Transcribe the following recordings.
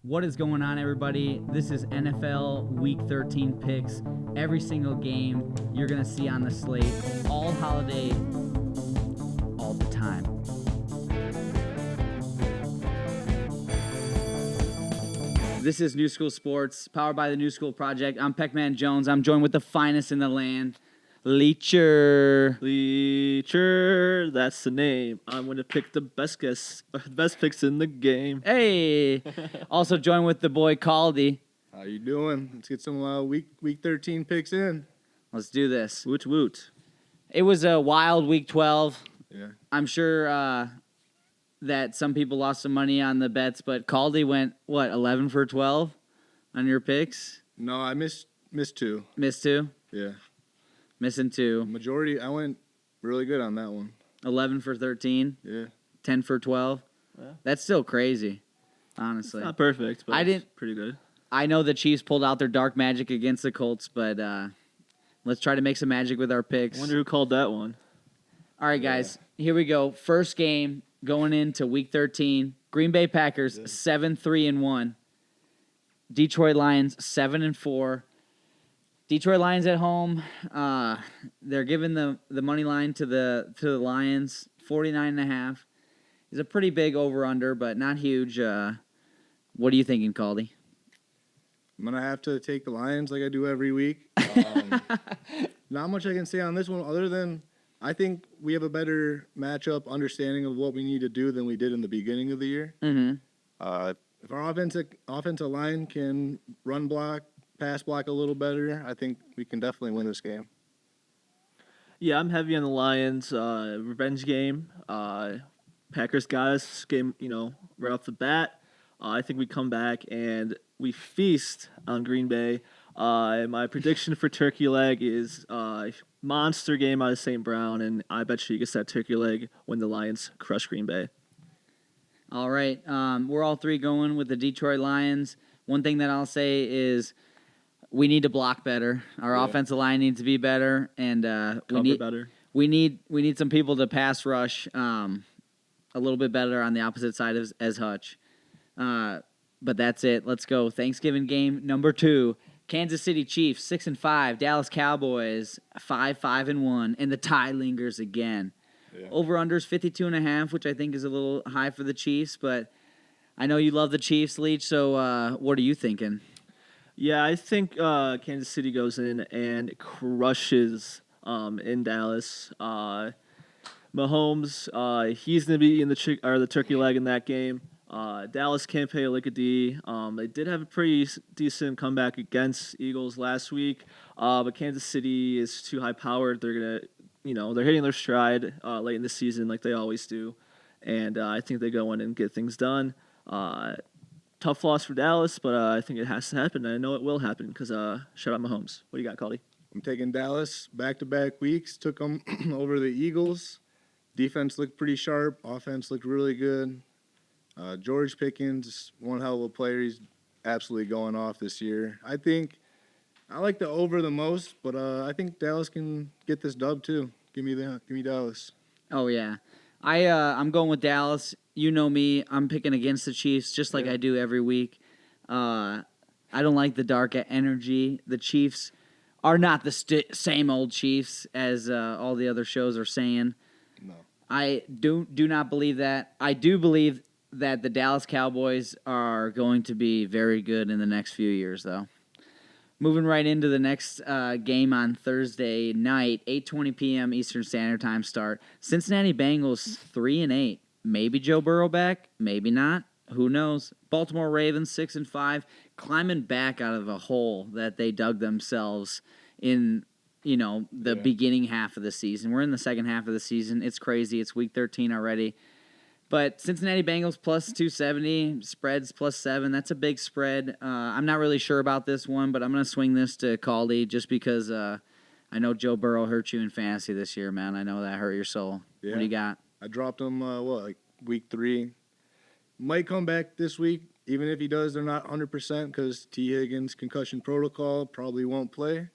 What is going on, everybody? This is NFL Week 13 picks. Every single game you're going to see on the slate, all holiday, all the time. This is New School Sports, powered by the New School Project. I'm Peckman Jones. I'm joined with the finest in the land, Leecher. Leecher, that's the name. I'm going to pick the best picks in the game. Hey! Also joined with the boy, Caldy. How you doing? Let's get some week 13 picks in. Let's do this. Woot woot. It was a wild Week 12. Yeah. I'm sure that some people lost some money on the bets, but Caldy went, 11 for 12 on your picks? No, I missed two. Missed two? Yeah. Missing two. Majority, I went really good on that one. 11 for 13? Yeah. 10 for 12? Yeah. That's still crazy, honestly. It's not perfect, but it's pretty good. I know the Chiefs pulled out their dark magic against the Colts, but let's try to make some magic with our picks. I wonder who called that one. All right, guys, Here we go. First game going into Week 13. Green Bay Packers 7-3-1. Detroit Lions 7-4. Detroit Lions at home. They're giving the money line to the Lions 49.5. It's a pretty big over under, but not huge. What are you thinking, Caldy? I'm going to have to take the Lions like I do every week. Not much I can say on this one other than I think we have a better matchup understanding of what we need to do than we did in the beginning of the year. Mm-hmm. If our offensive line can run block, pass block a little better, I think we can definitely win this game. Yeah, I'm heavy on the Lions. Revenge game. Packers got us game, right off the bat. I think we come back and we feast on Green Bay. My prediction for turkey leg is monster game out of St. Brown, and I bet you gets that turkey leg when the Lions crush Green Bay. All right. We're all three going with the Detroit Lions. One thing that I'll say is we need to block better. Our offensive line needs to be better, and better. We need some people to pass rush a little bit better on the opposite side as Hutch. But that's it. Let's go. Thanksgiving game number 2. Kansas City Chiefs 6-5. Dallas Cowboys 5-1, and the tie lingers again. Yeah. Over unders 52.5, which I think is a little high for the Chiefs, but I know you love the Chiefs, Leach. So what are you thinking? Yeah, I think Kansas City goes in and crushes in Dallas. Mahomes, he's going to be in the turkey leg in that game. Dallas can't pay a lick of D. They did have a pretty decent comeback against Eagles last week, but Kansas City is too high-powered. They're gonna, they're hitting their stride late in the season like they always do, and I think they go in and get things done. Tough loss for Dallas, but I think it has to happen. I know it will happen because shout out Mahomes. What do you got, Caldy? I'm taking Dallas back-to-back weeks. Took them over the Eagles. Defense looked pretty sharp. Offense looked really good. George Pickens, one hell of a player. He's absolutely going off this year. I like the over the most, but I think Dallas can get this dub too. Give me Dallas. Oh yeah, I'm going with Dallas. You know me. I'm picking against the Chiefs just like I do every week. I don't like the dark energy. The Chiefs are not the same old Chiefs as all the other shows are saying. No. I do not believe that. I do believe that the Dallas Cowboys are going to be very good in the next few years, though. Moving right into the next game on Thursday night, 8:20 p.m. Eastern Standard Time start. Cincinnati Bengals 3-8. Maybe Joe Burrow back, maybe not. Who knows? Baltimore Ravens 6-5, climbing back out of a hole that they dug themselves in. The beginning half of the season. We're in the second half of the season. It's crazy. It's Week 13 already. But Cincinnati Bengals plus 270, spreads plus 7. That's a big spread. I'm not really sure about this one, but I'm going to swing this to Caldy just because I know Joe Burrow hurt you in fantasy this year, man. I know that hurt your soul. Yeah. What do you got? I dropped him, week 3. Might come back this week. Even if he does, they're not 100% because T. Higgins concussion protocol probably won't play.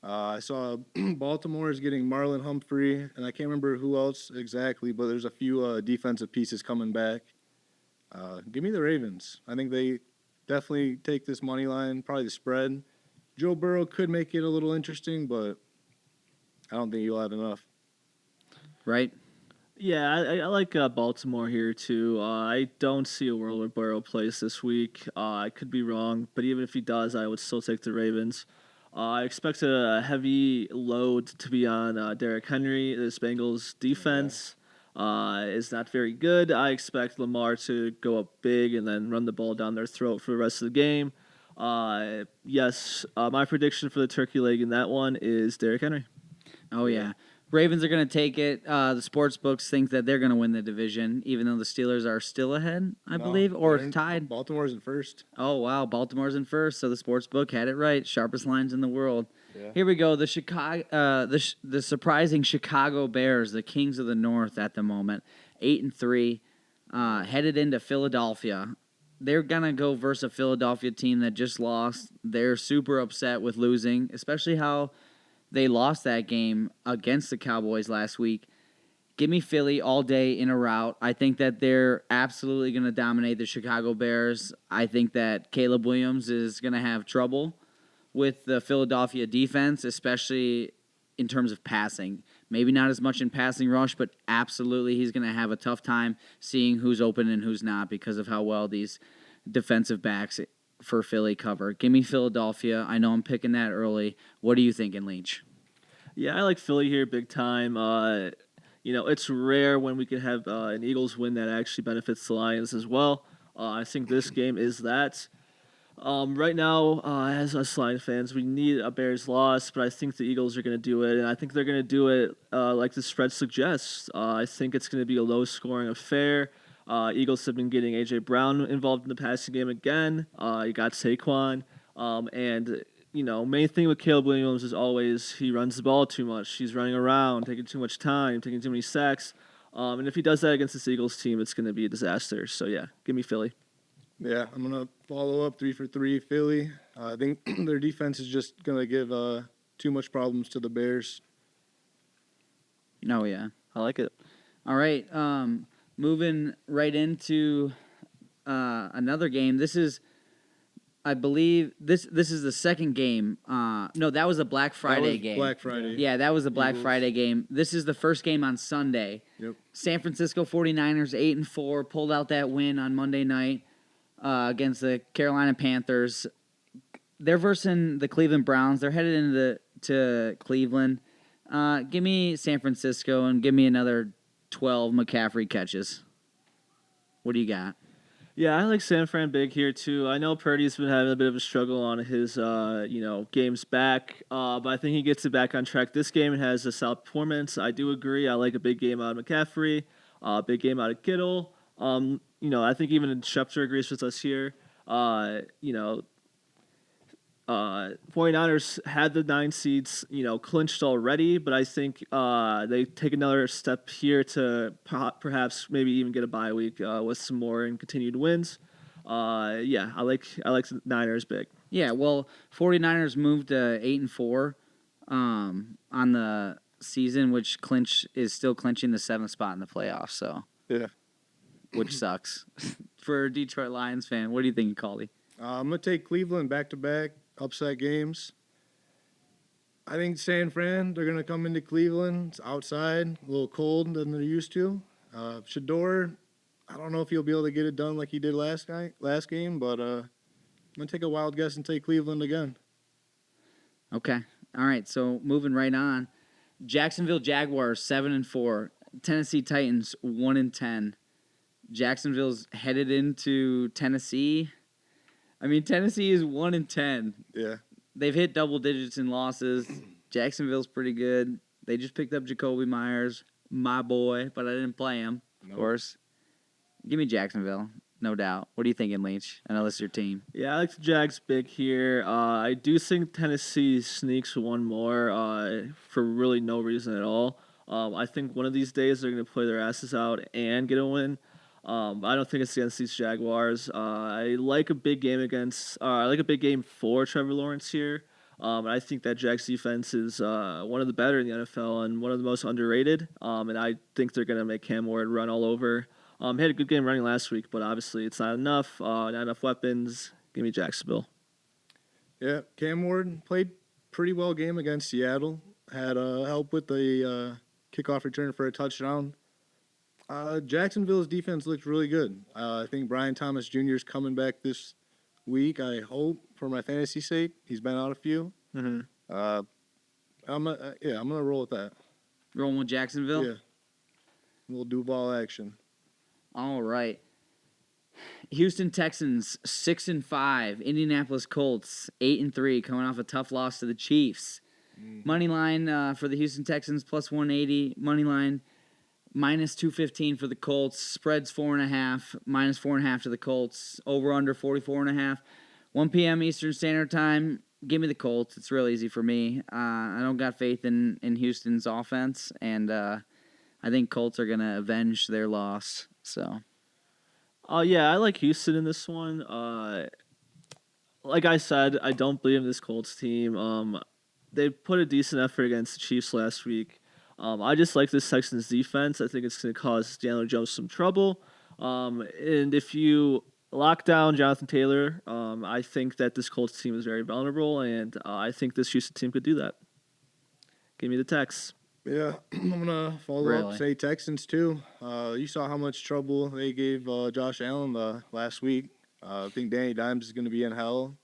I saw Baltimore is getting Marlon Humphrey, and I can't remember who else exactly, but there's a few defensive pieces coming back. Give me the Ravens. I think they definitely take this money line, probably the spread. Joe Burrow could make it a little interesting, but I don't think he'll have enough. Right? Yeah, I like Baltimore here too. I don't see a world where Burrow plays this week. I could be wrong, but even if he does, I would still take the Ravens. I expect a heavy load to be on Derrick Henry. This Bengals defense is not very good. I expect Lamar to go up big and then run the ball down their throat for the rest of the game. Yes, my prediction for the turkey leg in that one is Derrick Henry. Oh, yeah. Ravens are going to take it. The sports books think that they're going to win the division, even though the Steelers are still ahead, I No, believe, or they're in- tied. Baltimore's in first. Oh, wow. Baltimore's in first, so the sports book had it right. Sharpest lines in the world. Yeah. Here we go. The the surprising Chicago Bears, the kings of the North at the moment, 8-3, headed into Philadelphia. They're gonna go versus a Philadelphia team that just lost. They're super upset with losing, especially how they lost that game against the Cowboys last week. Give me Philly all day in a rout. I think that they're absolutely going to dominate the Chicago Bears. I think that Caleb Williams is going to have trouble with the Philadelphia defense, especially in terms of passing. Maybe not as much in passing rush, but absolutely he's going to have a tough time seeing who's open and who's not because of how well these defensive backs for Philly cover. Give me Philadelphia. I know I'm picking that early. What are you thinking, Leach? Yeah, I like Philly here big time. It's rare when we can have an Eagles win that actually benefits the Lions as well. I think this game is that. Right now, as us Lions fans, we need a Bears loss, but I think the Eagles are going to do it, and I think they're going to do it like the spread suggests. I think it's going to be a low-scoring affair. Eagles have been getting A.J. Brown involved in the passing game again. You got Saquon. Main thing with Caleb Williams is always he runs the ball too much. He's running around, taking too much time, taking too many sacks. And if he does that against this Eagles team, it's going to be a disaster. So, yeah, give me Philly. Yeah, I'm going to follow up 3 for 3 Philly. I think their defense is just going to give too much problems to the Bears. Oh, yeah. I like it. All right. Moving right into another game. This is, I believe, this is the second game. No, that was a Black Friday game. Black Friday. Yeah, that was a Black Eagles. Friday game. This is the first game on Sunday. Yep. San Francisco 49ers 8-4 pulled out that win on Monday night against the Carolina Panthers. They're versing the Cleveland Browns. They're headed into Cleveland. Give me San Francisco and give me another 12 McCaffrey catches. What do you got? Yeah, I like San Fran big here too. I know Purdy's been having a bit of a struggle on his, games back, but I think he gets it back on track this game and has a solid performance. I do agree. I like a big game out of McCaffrey, big game out of Kittle. I think even Schefter agrees with us here. 49ers had the 9 seeds, clinched already, but I think they take another step here to perhaps maybe even get a bye week with some more and continued wins. I like the Niners big. Yeah, well, 49ers moved to 8-4 on the season, which is still clinching the 7th spot in the playoffs, so Yeah. which sucks. For a Detroit Lions fan, what do you think, Caldy? I'm going to take Cleveland back-to-back upset games. I think San Fran, they're going to come into Cleveland. It's outside, a little cold than they're used to. Shador, I don't know if he'll be able to get it done like he did last game, but I'm going to take a wild guess and take Cleveland again. Okay. All right, so moving right on. Jacksonville Jaguars 7-4. Tennessee Titans 1-10. Jacksonville's headed into Tennessee. I mean, Tennessee is 1-10. Yeah. They've hit double digits in losses. Jacksonville's pretty good. They just picked up Jacoby Myers, my boy, but I didn't play him, of course. Give me Jacksonville, no doubt. What are you thinking, Leach? I know this is your team. Yeah, I like the Jags big here. I do think Tennessee sneaks one more for really no reason at all. I think one of these days they're going to play their asses out and get a win. I don't think it's against these Jaguars. I like a big game for Trevor Lawrence here. I think that Jags defense is one of the better in the NFL and one of the most underrated. And I think they're going to make Cam Ward run all over. He had a good game running last week, but obviously it's not enough. Not enough weapons. Give me Jacksonville. Yeah, Cam Ward played pretty well game against Seattle. Had help with the kickoff return for a touchdown. Jacksonville's defense looked really good. I think Brian Thomas Jr. is coming back this week. I hope for my fantasy sake. He's been out a few. Mm-hmm. I'm gonna roll with that. Rolling with Jacksonville? Yeah, we'll do ball action. All right. Houston Texans 6-5. Indianapolis Colts 8-3, coming off a tough loss to the Chiefs. Money line for the Houston Texans plus 180. Money line minus 215 for the Colts. Spreads 4.5. Minus 4.5 to the Colts. Over under 44.5. 1 p.m. Eastern Standard Time. Give me the Colts. It's real easy for me. I don't got faith in Houston's offense, and I think Colts are gonna avenge their loss. So. Yeah, I like Houston in this one. Like I said, I don't believe in this Colts team. They put a decent effort against the Chiefs last week. I just like this Texans defense. I think it's going to cause Daniel Jones some trouble. And if you lock down Jonathan Taylor, I think that this Colts team is very vulnerable, and I think this Houston team could do that. Give me the Tex. Yeah, I'm gonna follow Really? up. Say Texans too. You saw how much trouble they gave Josh Allen last week. I think Danny Dimes is gonna be in hell.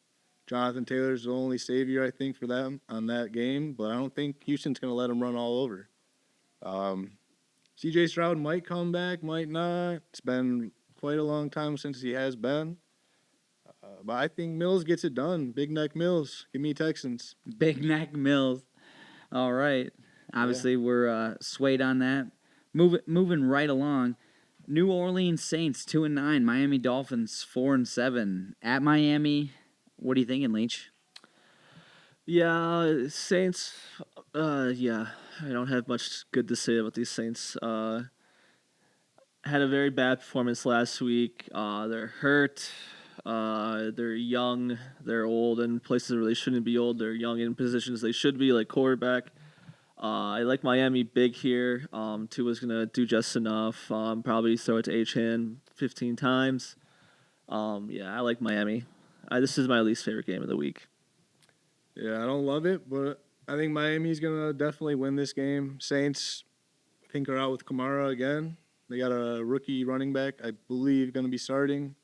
Jonathan Taylor's the only savior I think for them on that game, but I don't think Houston's gonna let him run all over. C.J. Stroud might come back, might not. It's been quite a long time since he has been. But I think Mills gets it done. Big Neck Mills. Give me Texans. Big Neck Mills. All right. Obviously, we're swayed on that. Moving right along. New Orleans Saints 2-9. Miami Dolphins 4-7 at Miami. What are you thinking, Leach? Yeah, Saints. Yeah, I don't have much good to say about these Saints. Had a very bad performance last week. They're hurt. They're young. They're old in places where they shouldn't be old. They're young in positions they should be, like quarterback. I like Miami big here. Tua's gonna do just enough. Probably throw it to H-Han 15 times. Yeah, I like Miami. This is my least favorite game of the week. Yeah, I don't love it, but I think Miami's going to definitely win this game. Saints, I think, are out with Kamara again. They got a rookie running back, I believe, going to be starting.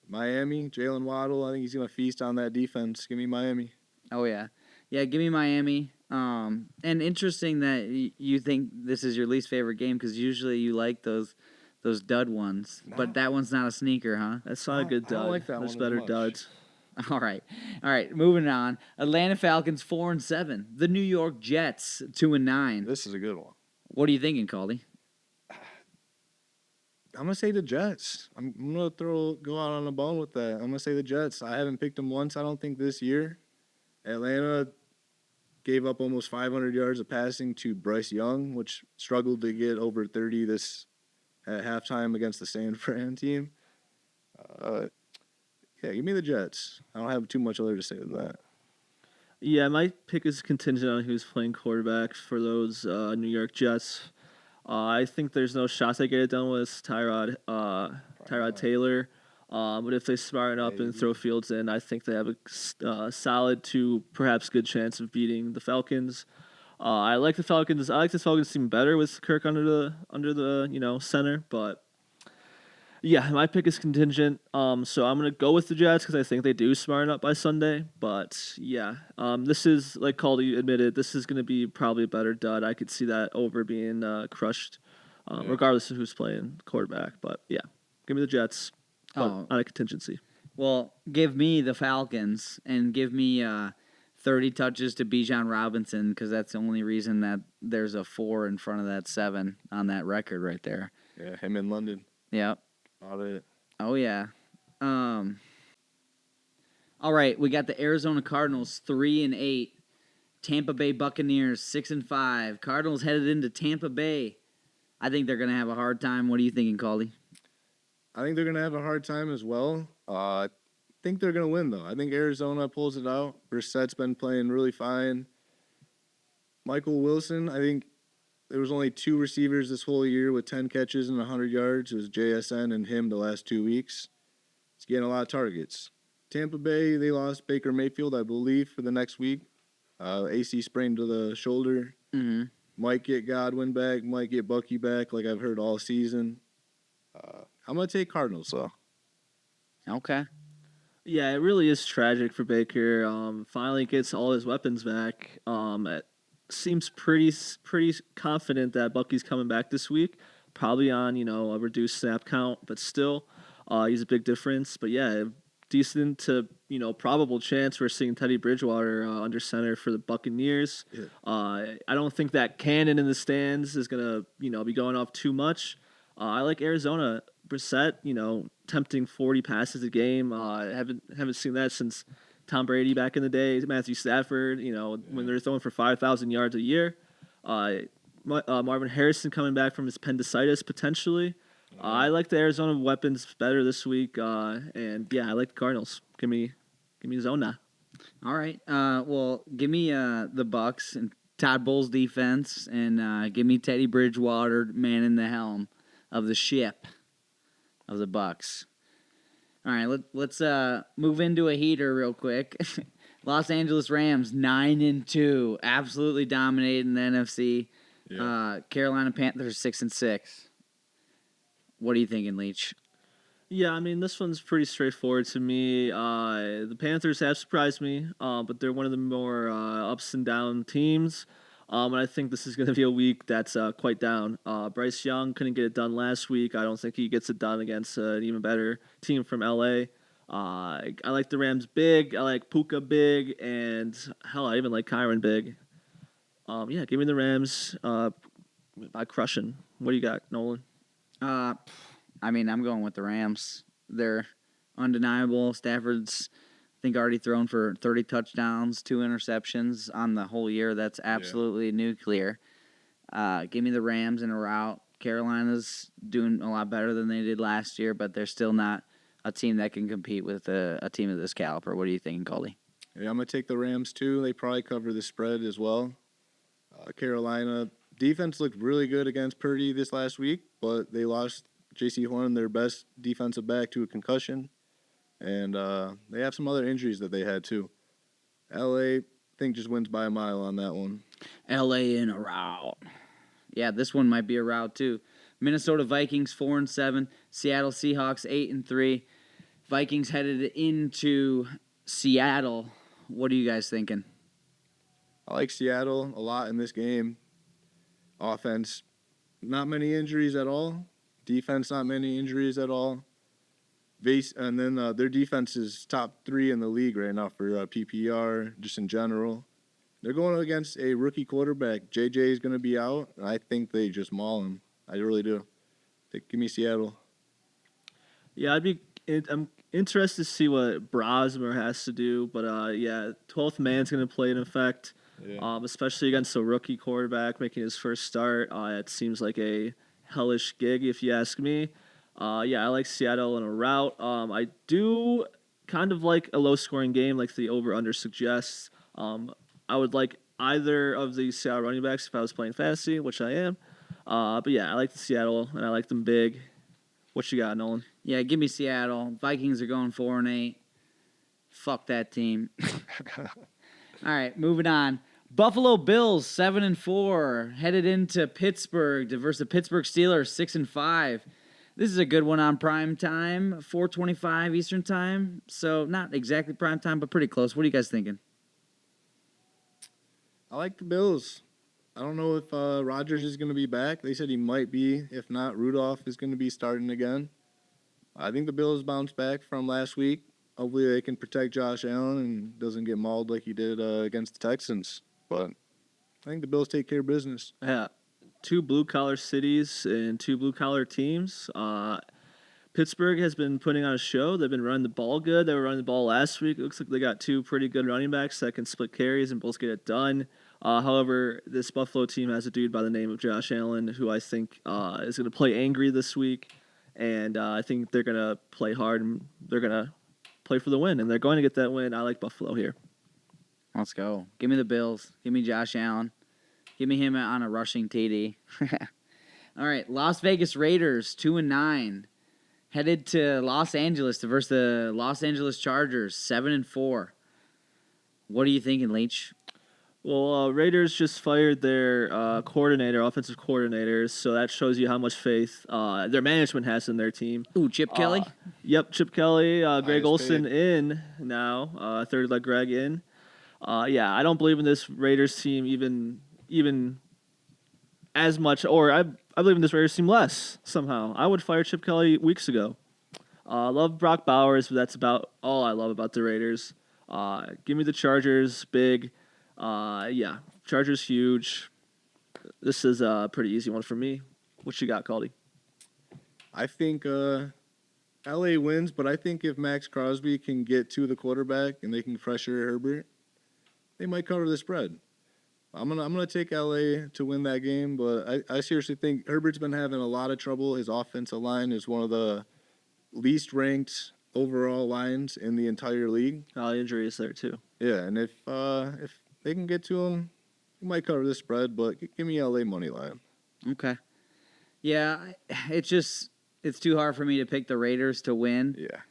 Miami, Jalen Waddle, I think he's going to feast on that defense. Give me Miami. Oh, yeah. Yeah, give me Miami. And interesting that you think this is your least favorite game because usually you like those dud ones. No. But that one's not a sneaker, huh? That's not a good I dud. don't like that There's one as better much. duds. All right. Moving on. Atlanta Falcons 4-7. The New York Jets 2-9. This is a good one. What are you thinking, Caldy? I'm going to say the Jets. I'm going to go out on a bone with that. I'm going to say the Jets. I haven't picked them once, I don't think, this year. Atlanta gave up almost 500 yards of passing to Bryce Young, which struggled to get over 30 this at halftime against the San Fran team. Yeah, give me the Jets. I don't have too much other to say than that. Yeah, my pick is contingent on who's playing quarterback for those New York Jets. I think there's no shot they get it done with Tyrod Taylor. But if they smarten up and throw Fields in, I think they have a solid to perhaps good chance of beating the Falcons. I like the Falcons. I like the Falcons team better with Kirk under the center. But yeah, my pick is contingent. So I'm gonna go with the Jets because I think they do smarten up by Sunday. But yeah, this is like Caldy admitted. This is gonna be probably a better dud. I could see that over being crushed, regardless of who's playing quarterback. But yeah, give me the Jets. But on a contingency. Well, give me the Falcons and give me 30 touches to Bijan Robinson because that's the only reason that there's a 4 in front of that 7 on that record right there. Yeah, him in London. Yep. About it. Oh, yeah. All right, we got the Arizona Cardinals 3-8. Tampa Bay Buccaneers 6-5. Cardinals headed into Tampa Bay. I think they're going to have a hard time. What are you thinking, Caldy? I think they're going to have a hard time as well. I think they're going to win, though. I think Arizona pulls it out. Brissett's been playing really fine. Michael Wilson, I think there was only 2 receivers this whole year with 10 catches and 100 yards. It was JSN and him the last 2 weeks. He's getting a lot of targets. Tampa Bay, they lost Baker Mayfield, I believe, for the next week. AC sprained to the shoulder. Mm-hmm. Might get Godwin back, might get Bucky back, like I've heard all season. I'm going to take Cardinals, though. Okay. Yeah, it really is tragic for Baker. Finally gets all his weapons back. It seems pretty confident that Bucky's coming back this week. Probably on a reduced snap count, but still, he's a big difference. But yeah, decent to probable chance we're seeing Teddy Bridgewater under center for the Buccaneers. Yeah. I don't think that cannon in the stands is gonna be going off too much. I like Arizona. Brissett, tempting 40 passes a game. Haven't seen that since Tom Brady back in the day. Matthew Stafford, when they're throwing for 5,000 yards a year. Marvin Harrison coming back from his appendicitis potentially. I like the Arizona weapons better this week, and yeah, I like the Cardinals. Give me Zona. All right. Well, give me the Bucks and Todd Bowles defense, and give me Teddy Bridgewater manning the helm of the ship of the Bucks. All right, let's move into a heater real quick. Los Angeles Rams 9-2, absolutely dominating the NFC. Yeah. Carolina Panthers 6-6. What are you thinking, Leach? Yeah, I mean, this one's pretty straightforward to me. The Panthers have surprised me, but they're one of the more ups and down teams. And I think this is going to be a week that's quite down. Bryce Young couldn't get it done last week. I don't think he gets it done against an even better team from LA. I like the Rams big. I like Puka big. And hell, I even like Kyron big. Yeah, give me the Rams by crushing. What do you got, Nolan? I mean, I'm going with the Rams. They're undeniable. Stafford's, I think, already thrown for 30 touchdowns, 2 interceptions on the whole year. That's absolutely nuclear. Give me the Rams in a rout. Carolina's doing a lot better than they did last year, but they're still not a team that can compete with a team of this caliber. What are you thinking, Goldie? Yeah, I'm going to take the Rams, too. They probably cover the spread as well. Carolina defense looked really good against Purdy this last week, but they lost J.C. Horn, their best defensive back, to a concussion. And they have some other injuries that they had, too. L.A., I think, just wins by a mile on that one. L.A. in a rout. Yeah, this one might be a rout, too. Minnesota Vikings 4-7. Seattle Seahawks 8-3. Vikings headed into Seattle. What are you guys thinking? I like Seattle a lot in this game. Offense, not many injuries at all. Defense, not many injuries at all. And then their defense is top 3 in the league right now for PPR, just in general. They're going against a rookie quarterback. JJ is going to be out, and I think they just maul him. I really do. Give me Seattle. Yeah, I'm interested to see what Brosmer has to do, but 12th man's going to play in effect. Yeah. Especially against a rookie quarterback making his first start. It seems like a hellish gig, if you ask me. I like Seattle in a rout. I do kind of like a low-scoring game, like the over/under suggests. I would like either of the Seattle running backs if I was playing fantasy, which I am. But yeah, I like the Seattle, and I like them big. What you got, Nolan? Yeah, give me Seattle. Vikings are going 4-8. Fuck that team. All right, moving on. Buffalo Bills 7-4 headed into Pittsburgh versus the Pittsburgh Steelers 6-5. This is a good one on prime time, 4:25 Eastern time. So not exactly prime time, but pretty close. What are you guys thinking? I like the Bills. I don't know if Rodgers is going to be back. They said he might be. If not, Rudolph is going to be starting again. I think the Bills bounced back from last week. Hopefully they can protect Josh Allen and doesn't get mauled like he did against the Texans. But I think the Bills take care of business. Yeah, 2 blue-collar cities and 2 blue-collar teams. Pittsburgh has been putting on a show. They've been running the ball good. They were running the ball last week. It looks like they got 2 pretty good running backs that can split carries and both get it done. However, this Buffalo team has a dude by the name of Josh Allen who I think is going to play angry this week. And I think they're going to play hard and they're going to play for the win. And they're going to get that win. I like Buffalo here. Let's go. Give me the Bills. Give me Josh Allen. Give me him on a rushing TD. All right, Las Vegas Raiders 2-9. headed to Los Angeles to versus the Los Angeles Chargers, 7-4. What are you thinking, Leach? Well, Raiders just fired their offensive coordinator, so that shows you how much faith their management has in their team. Ooh, Chip Kelly. Yep, Chip Kelly, Greg Highest Olson paid. in now, third like Greg in. Yeah, I don't believe in this Raiders team even as much, or I believe in this Raiders team less somehow. I would fire Chip Kelly weeks ago. Love Brock Bowers, but that's about all I love about the Raiders. Give me the Chargers, big. Yeah, Chargers huge. This is a pretty easy one for me. What you got, Caldy? I think LA wins, but I think if Max Crosby can get to the quarterback and they can pressure Herbert, they might cover the spread. I'm gonna take LA to win that game, but I seriously think Herbert's been having a lot of trouble. His offensive line is one of the least ranked overall lines in the entire league. Injury is there too. Yeah, and if they can get to him, he might cover the spread, but give me LA money line. Okay. Yeah, it's too hard for me to pick the Raiders to win. Yeah.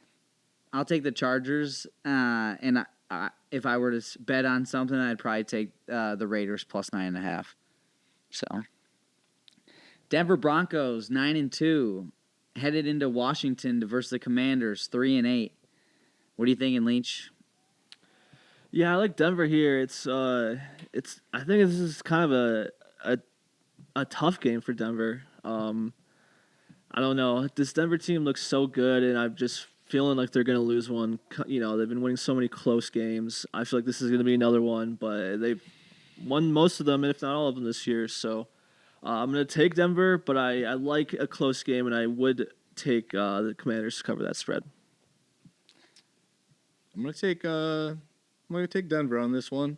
I'll take the Chargers, and if I were to bet on something, I'd probably take the Raiders plus 9.5. So, Denver Broncos 9-2, headed into Washington to versus the Commanders 3-8. What are you thinking, Leach? Yeah, I like Denver here. It's I think this is kind of a tough game for Denver. I don't know. This Denver team looks so good, and I'm just feeling like they're going to lose one. You know, they've been winning so many close games. I feel like this is going to be another one, but they've won most of them, if not all of them, this year. So I'm going to take Denver, but I like a close game, and I would take the Commanders to cover that spread. I'm gonna take Denver on this one.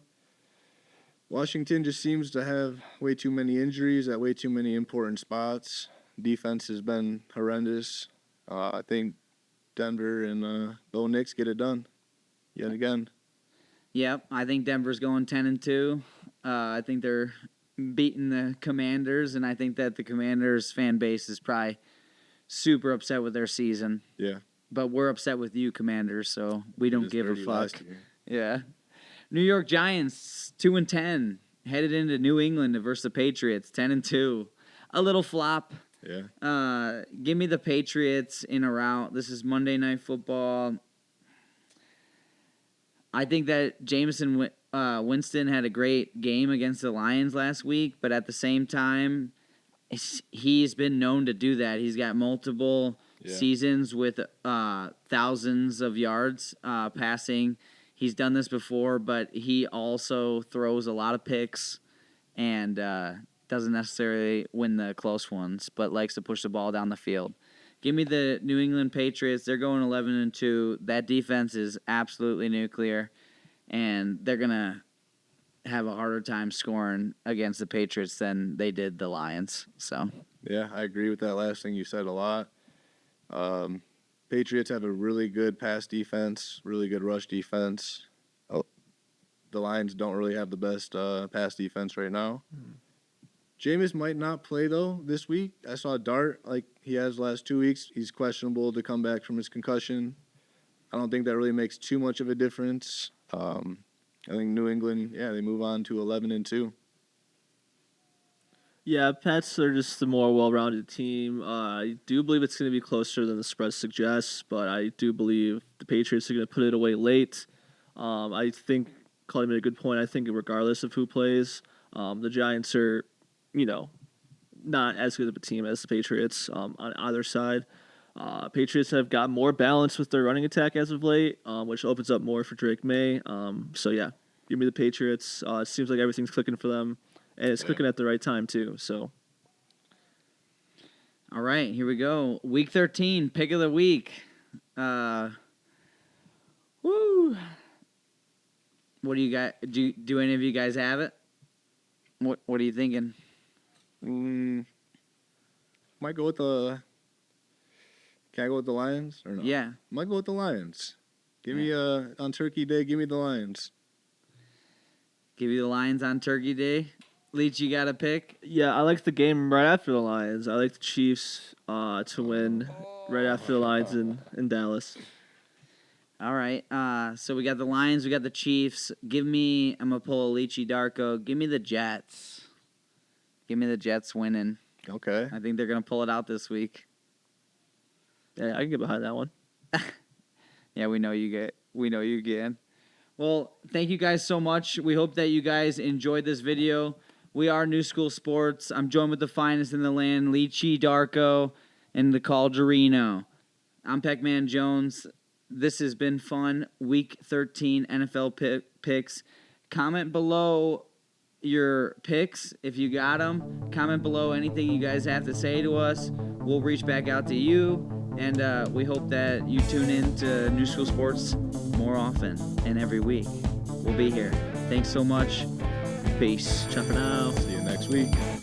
Washington just seems to have way too many injuries at way too many important spots. Defense has been horrendous. I think Denver and Bo Nix get it done yet again. Yep, I think Denver's going 10-2. I think they're beating the Commanders, and I think that the Commanders fan base is probably super upset with their season. Yeah. But we're upset with you, Commanders, so we don't Just give a 30 last fuck. year. Yeah. New York Giants 2-10, headed into New England versus the Patriots 10-2. A little flop. Yeah. Give me the Patriots in a rout. This is Monday Night Football. I think that Jameson Winston had a great game against the Lions last week, but at the same time, he's been known to do that. He's got multiple seasons with thousands of yards passing. He's done this before, but he also throws a lot of picks and doesn't necessarily win the close ones, but likes to push the ball down the field. Give me the New England Patriots. They're going 11-2. That defense is absolutely nuclear, and they're going to have a harder time scoring against the Patriots than they did the Lions. So, Yeah, I agree with that last thing you said a lot. Patriots have a really good pass defense, really good rush defense. The Lions don't really have the best pass defense right now. Jameis might not play, though, this week. I saw Dart, like he has the last 2 weeks. He's questionable to come back from his concussion. I don't think that really makes too much of a difference. I think New England, they move on to 11-2. Yeah, Pats are just the more well-rounded team. I do believe it's going to be closer than the spread suggests, but I do believe the Patriots are going to put it away late. I think Claudia made a good point. I think regardless of who plays, the Giants are, not as good of a team as the Patriots on either side. Patriots have got more balance with their running attack as of late, which opens up more for Drake May. So, yeah, give me the Patriots. It seems like everything's clicking for them. And it's clicking at the right time, too. So, all right, here we go. Week 13, pick of the week. Woo! What do you got? Do any of you guys have it? What are you thinking? Might go with the. Can I go with the Lions or no? Yeah. Might go with the Lions. Give me on Turkey Day. Give me the Lions. Give you the Lions on Turkey Day. Leach, you got a pick? Yeah, I like the game right after the Lions. I like the Chiefs to win right after the Lions in Dallas. All right. So we got the Lions, we got the Chiefs. I'm gonna pull a Leachy Darko. Give me the Jets. Give me the Jets winning. Okay. I think they're gonna pull it out this week. Yeah, I can get behind that one. Yeah, we know you can. Well, thank you guys so much. We hope that you guys enjoyed this video. We are New School Sports. I'm joined with the finest in the land, Leachy Darko and the Calderino. I'm Pac-Man Jones. This has been fun. Week 13 NFL picks. Comment below your picks if you got them. Comment below anything you guys have to say to us. We'll reach back out to you. And we hope that you tune in to New School Sports more often and every week. We'll be here. Thanks so much. Peace. Ciao for now. See you next week.